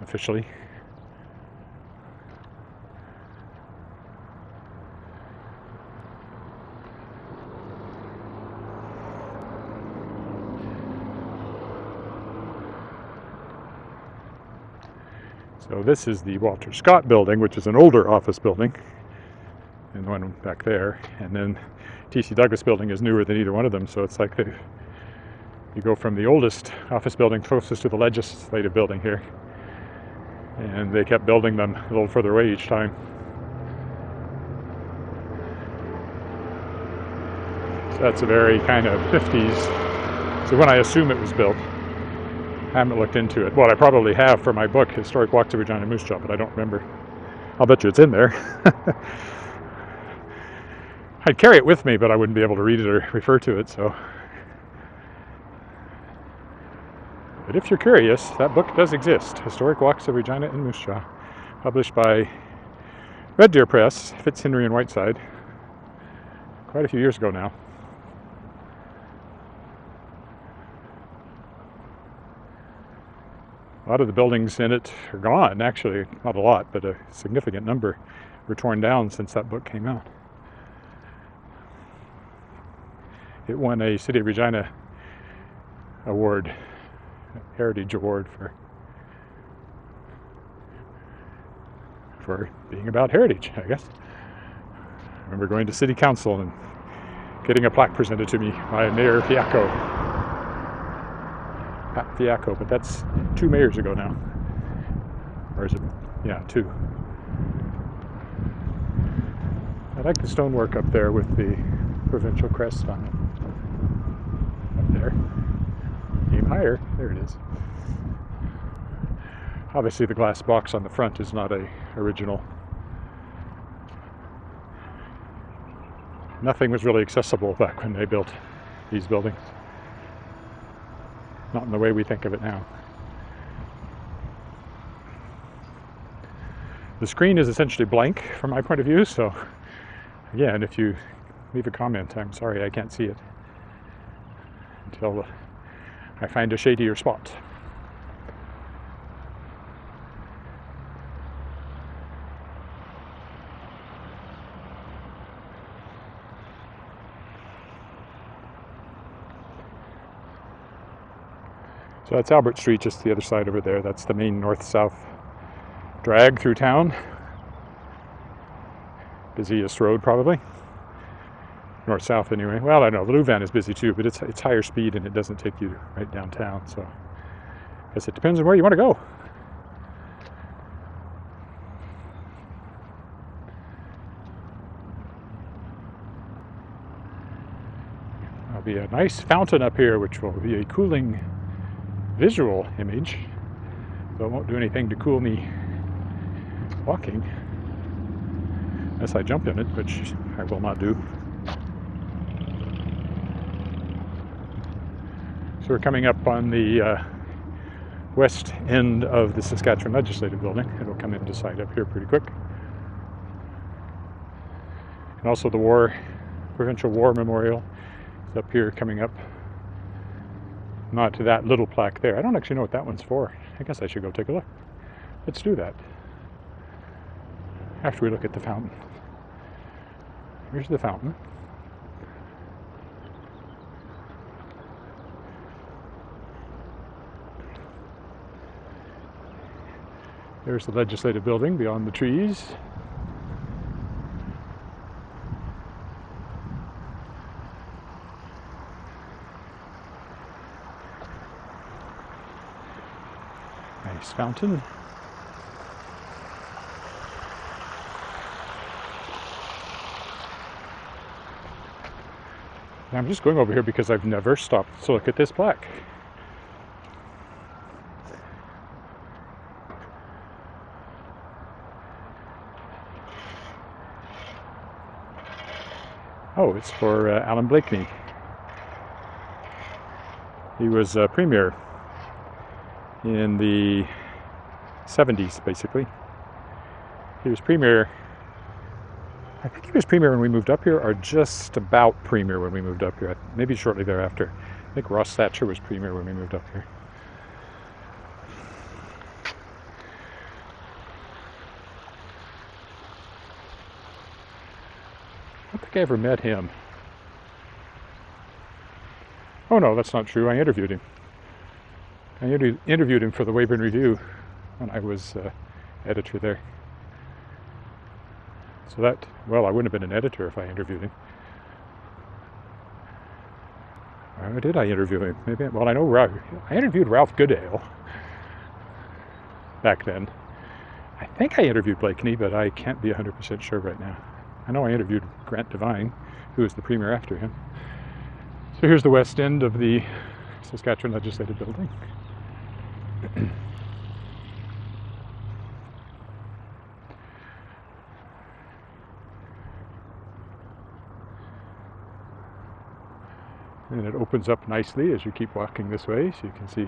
Speaker 1: officially. So this is the Walter Scott building, which is an older office building, and the one back there. And then T.C. Douglas building is newer than either one of them, so it's like you go from the oldest office building closest to the legislative building here, and they kept building them a little further away each time. So that's a very kind of 50s. So when I assume it was built, I haven't looked into it. Well, I probably have for my book, Historic Walks of Regina Moose Jaw, but I don't remember. I'll bet you it's in there. I'd carry it with me, but I wouldn't be able to read it or refer to it, so. But if you're curious, that book does exist. Historic Walks of Regina and Moose Jaw, published by Red Deer Press, Fitzhenry and Whiteside, quite a few years ago now. A lot of the buildings in it are gone, actually, not a lot, but a significant number were torn down since that book came out. It won a City of Regina award, Heritage Award for being about heritage, I guess. I remember going to City Council and getting a plaque presented to me by Mayor Pat Fiacco, but that's 2 mayors ago now. Or is it? Yeah, 2. I like the stonework up there with the provincial crest on it. Up there. Aim higher. There it is. Obviously the glass box on the front is not a original. Nothing was really accessible back when they built these buildings. Not in the way we think of it now. The screen is essentially blank from my point of view, so again, if you leave a comment, I'm sorry I can't see it until I find a shadier spot. So that's Albert Street, just the other side over there. That's the main north-south drag through town. Busiest road, probably. North-south, anyway. Well, I know, the Louvain is busy too, but it's higher speed and it doesn't take you right downtown, so I guess it depends on where you want to go. There'll be a nice fountain up here, which will be a cooling visual image, but it won't do anything to cool me walking unless I jump in it, which I will not do. So we're coming up on the west end of the Saskatchewan Legislative Building. It'll come into sight up here pretty quick. And also the Provincial War Memorial is up here coming up. Not to that little plaque there. I don't actually know what that one's for. I guess I should go take a look. Let's do that after we look at the fountain. Here's the fountain. There's the legislative building beyond the trees. Nice fountain. I'm just going over here because I've never stopped to look at this plaque. Oh, it's for Alan Blakeney. He was premier in the 70s, basically. He was premier, I think he was premier when we moved up here, or just about premier when we moved up here, maybe shortly thereafter. I think Ross Thatcher was premier when we moved up here. don't think I ever met him. Oh no, that's not true. I interviewed him. I interviewed him for the Weyburn Review when I was editor there. So that, well, I wouldn't have been an editor if I interviewed him. Or did I interview him? Maybe. Well, I know I interviewed Ralph Goodale back then. I think I interviewed Blakeney, but I can't be 100% sure right now. I know I interviewed Grant Devine, who was the premier after him. So here's the west end of the Saskatchewan Legislative Building. And it opens up nicely as you keep walking this way, so you can see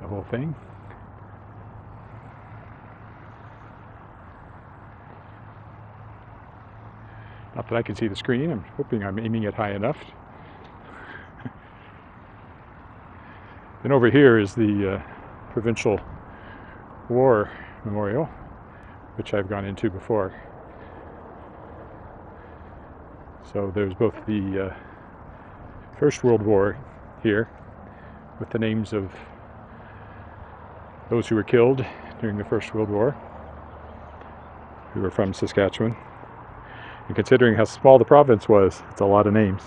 Speaker 1: the whole thing. Not that I can see the screen. I'm hoping I'm aiming it high enough. Then over here is the Provincial War Memorial, which I've gone into before. So there's both the First World War here, with the names of those who were killed during the First World War, who were from Saskatchewan. And considering how small the province was, it's a lot of names.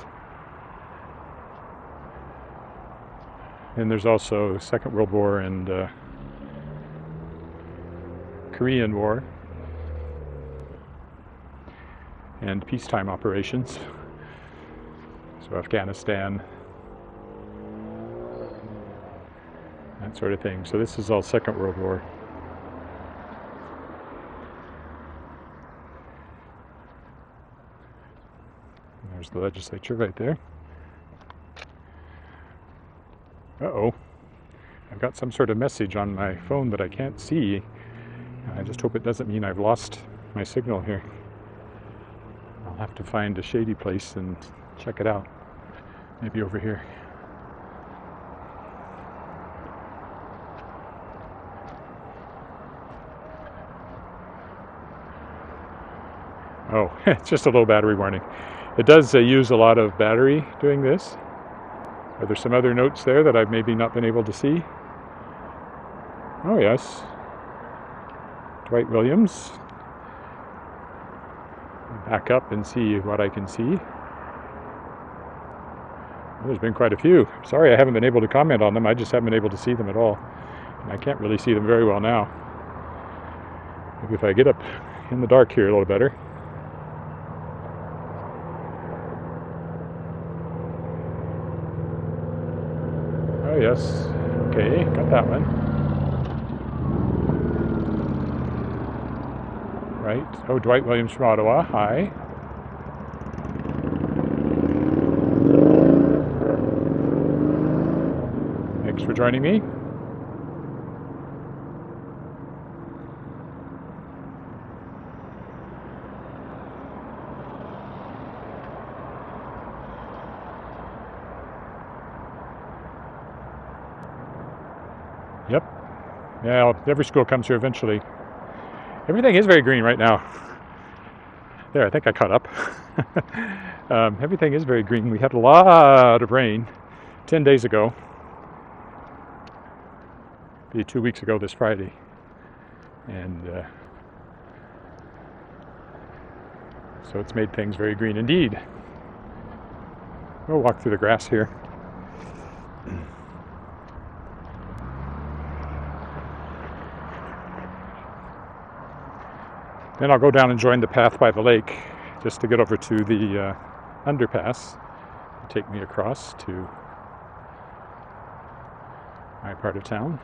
Speaker 1: And there's also Second World War and Korean War and peacetime operations. So Afghanistan, that sort of thing. So this is all Second World War. And there's the legislature right there. Uh-oh. I've got some sort of message on my phone that I can't see. I just hope it doesn't mean I've lost my signal here. I'll have to find a shady place and check it out. Maybe over here. Oh, it's just a low battery warning. It does use a lot of battery doing this. Are there some other notes there that I've maybe not been able to see? Oh yes. Dwight Williams. Back up and see what I can see. There's been quite a few. Sorry I haven't been able to comment on them. I just haven't been able to see them at all. And I can't really see them very well now. Maybe if I get up in the dark here a little better. Oh yes. Okay, got that one. Right. Oh, Dwight Williams from Ottawa. Hi. Thanks for joining me. Yep. Yeah, every school comes here eventually. Everything is very green right now. There, I think I caught up. Everything is very green. We had a lot of rain 10 days ago. Be 2 weeks ago this Friday. And so it's made things very green indeed. We'll walk through the grass here. Then I'll go down and join the path by the lake just to get over to the underpass. It'll take me across to my part of town.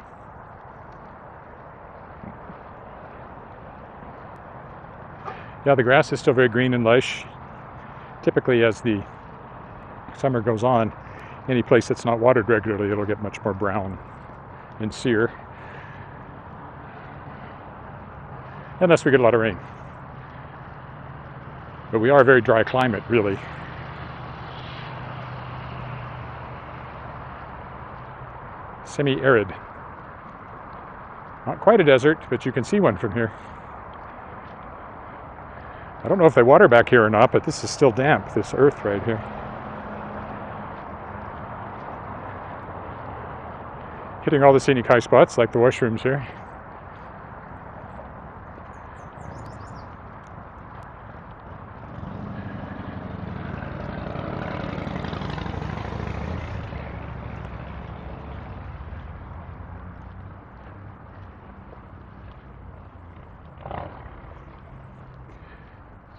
Speaker 1: Yeah, the grass is still very green and lush. Typically, as the summer goes on, any place that's not watered regularly, it'll get much more brown and sere. Unless we get a lot of rain. But we are a very dry climate, really. Semi-arid. Not quite a desert, but you can see one from here. I don't know if they water back here or not, but this is still damp, this earth right here. Hitting all the scenic high spots like the washrooms here.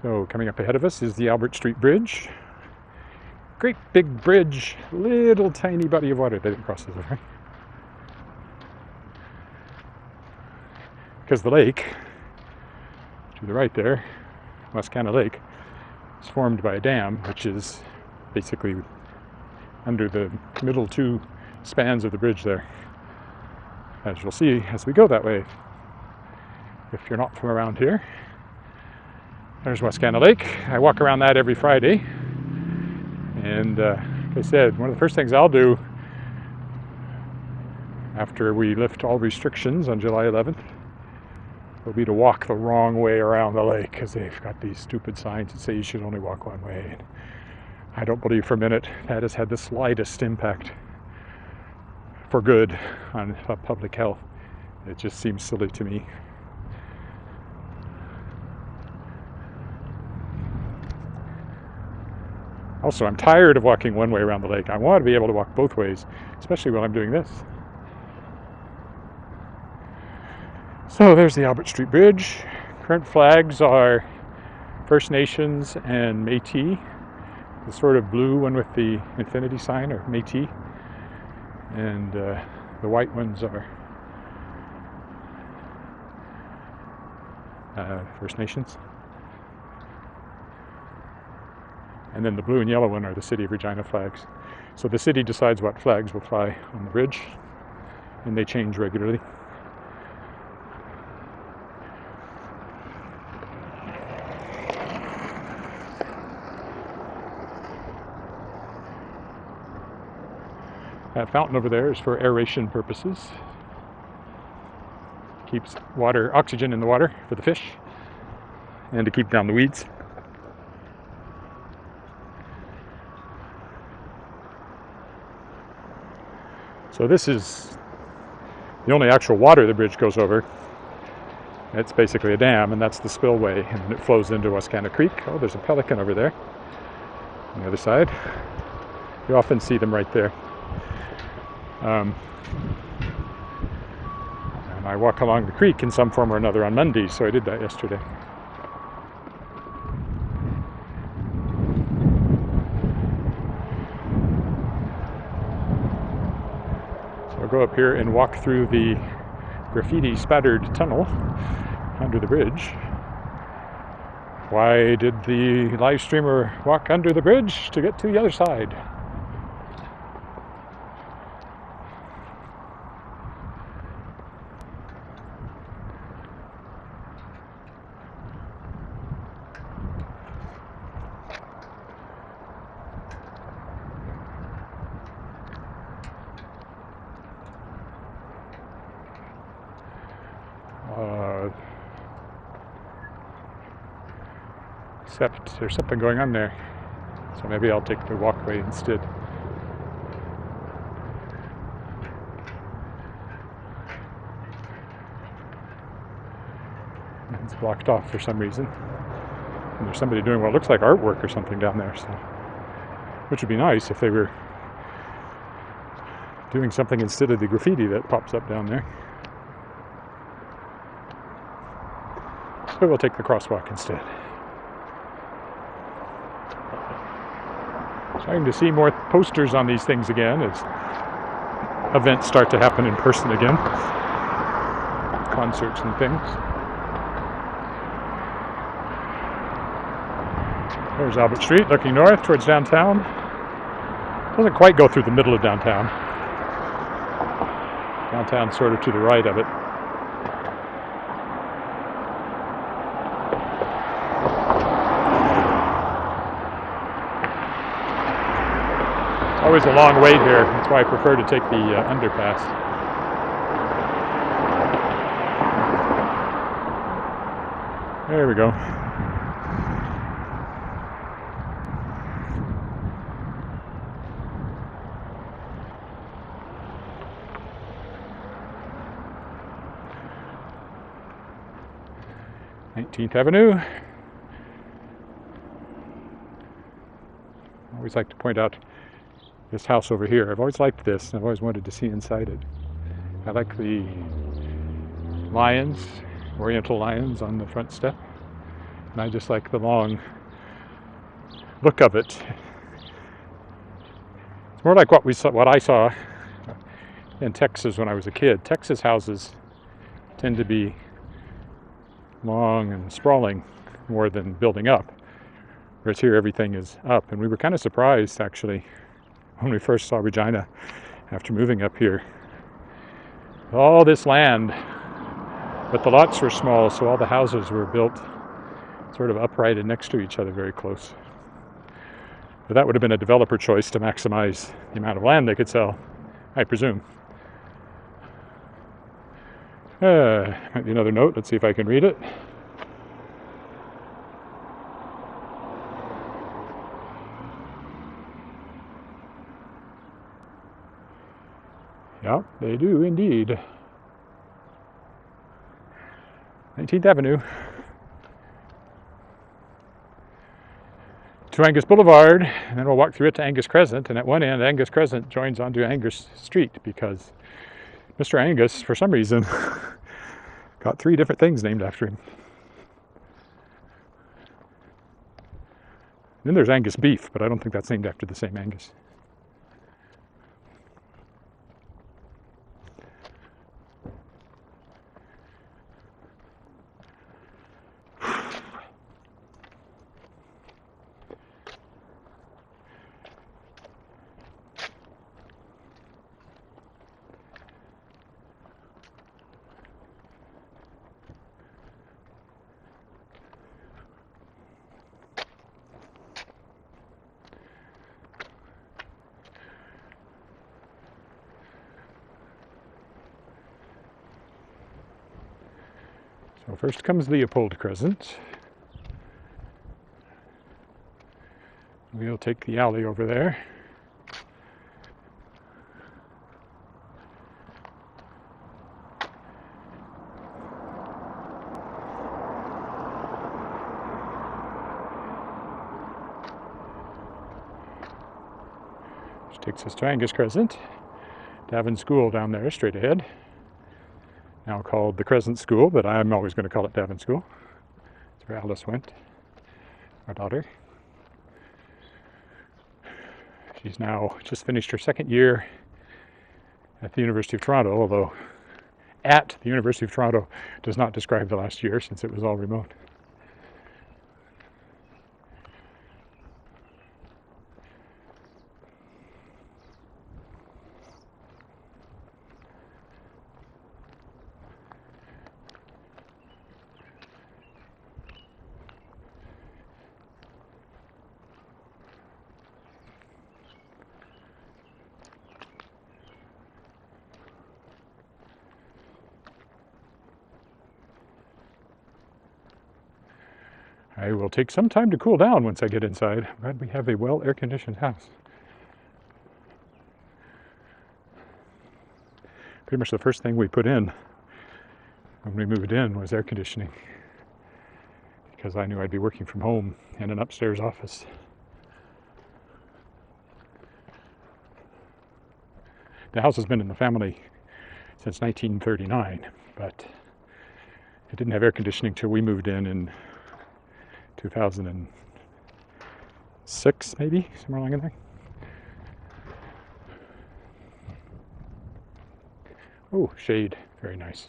Speaker 1: So coming up ahead of us is the Albert Street Bridge. Great big bridge, little tiny body of water that it crosses over. Because the lake, to the right there, Wascana Lake, is formed by a dam, which is basically under the middle two spans of the bridge there. As you'll see as we go that way, if you're not from around here. There's Wascana Lake. I walk around that every Friday. And like I said, one of the first things I'll do after we lift all restrictions on July 11th will be to walk the wrong way around the lake, because they've got these stupid signs that say you should only walk one way. And I don't believe for a minute that has had the slightest impact for good on public health. It just seems silly to me. Also, I'm tired of walking one way around the lake. I want to be able to walk both ways, especially while I'm doing this. So there's the Albert Street Bridge. Current flags are First Nations and Métis. The sort of blue one with the infinity sign are Métis. And the white ones are First Nations. And then the blue and yellow one are the City of Regina flags. So the city decides what flags will fly on the bridge, and they change regularly. That fountain over there is for aeration purposes. Keeps oxygen in the water for the fish, and to keep down the weeds. So this is the only actual water the bridge goes over. It's basically a dam, and that's the spillway, and it flows into Wascana Creek. Oh, there's a pelican over there on the other side. You often see them right there. And I walk along the creek in some form or another on Mondays, so I did that yesterday. I'll go up here and walk through the graffiti spattered tunnel under the bridge. Why did the live streamer walk under the bridge? To get to the other side. Except there's something going on there, so maybe I'll take the walkway instead. It's blocked off for some reason, and there's somebody doing what looks like artwork or something down there, so which would be nice if they were doing something instead of the graffiti that pops up down there. So we'll take the crosswalk instead. Starting to see more posters on these things again as events start to happen in person again. Concerts and things. There's Albert Street looking north towards downtown. Doesn't quite go through the middle of downtown. Downtown's sort of to the right of it. Always a long wait here. That's why I prefer to take the underpass. There we go. 19th Avenue. I always like to point out this house over here. I've always liked this, and I've always wanted to see inside it. I like the lions, oriental lions on the front step, and I just like the long look of it. It's more like what I saw in Texas when I was a kid. Texas houses tend to be long and sprawling more than building up, whereas here everything is up. And we were kind of surprised, actually, when we first saw Regina after moving up here. All this land, but the lots were small, so all the houses were built sort of upright and next to each other, very close. But that would have been a developer choice to maximize the amount of land they could sell, I presume. Might be another note. Let's see if I can read it. Yeah, they do indeed. 19th Avenue to Angus Boulevard, and then we'll walk through it to Angus Crescent, and at one end Angus Crescent joins onto Angus Street because Mr. Angus, for some reason, got 3 different things named after him. Then there's Angus Beef, but I don't think that's named after the same Angus. So first comes Leopold Crescent. We'll take the alley over there. Which takes us to Angus Crescent. Davin School down there, straight ahead. Now called the Crescent School, but I'm always going to call it Davin School. That's where Alice went, our daughter. She's now just finished her 2nd year at the University of Toronto, although at the University of Toronto does not describe the last year since it was all remote. I will take some time to cool down once I get inside. I'm glad we have a well air-conditioned house. Pretty much the first thing we put in when we moved in was air conditioning, because I knew I'd be working from home in an upstairs office. The house has been in the family since 1939, but it didn't have air conditioning till we moved in 2006, maybe, somewhere along in there. Oh, shade, very nice.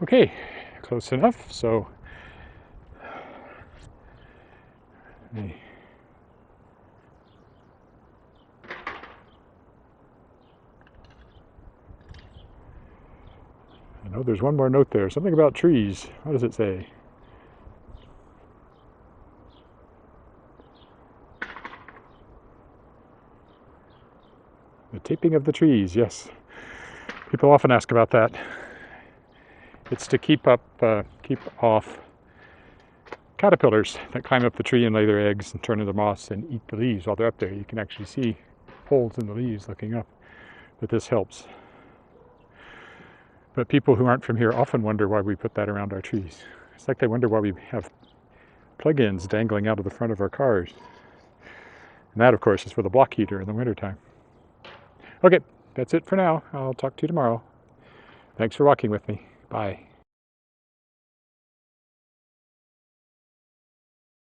Speaker 1: Okay, close enough, so I know there's one more note there, something about trees. What does it say? The taping of the trees, yes. People often ask about that. It's to keep off caterpillars that climb up the tree and lay their eggs and turn into moss and eat the leaves while they're up there. You can actually see holes in the leaves looking up, but this helps. But people who aren't from here often wonder why we put that around our trees. It's like they wonder why we have plug-ins dangling out of the front of our cars. And that, of course, is for the block heater in the wintertime. Okay, that's it for now. I'll talk to you tomorrow. Thanks for walking with me. Bye.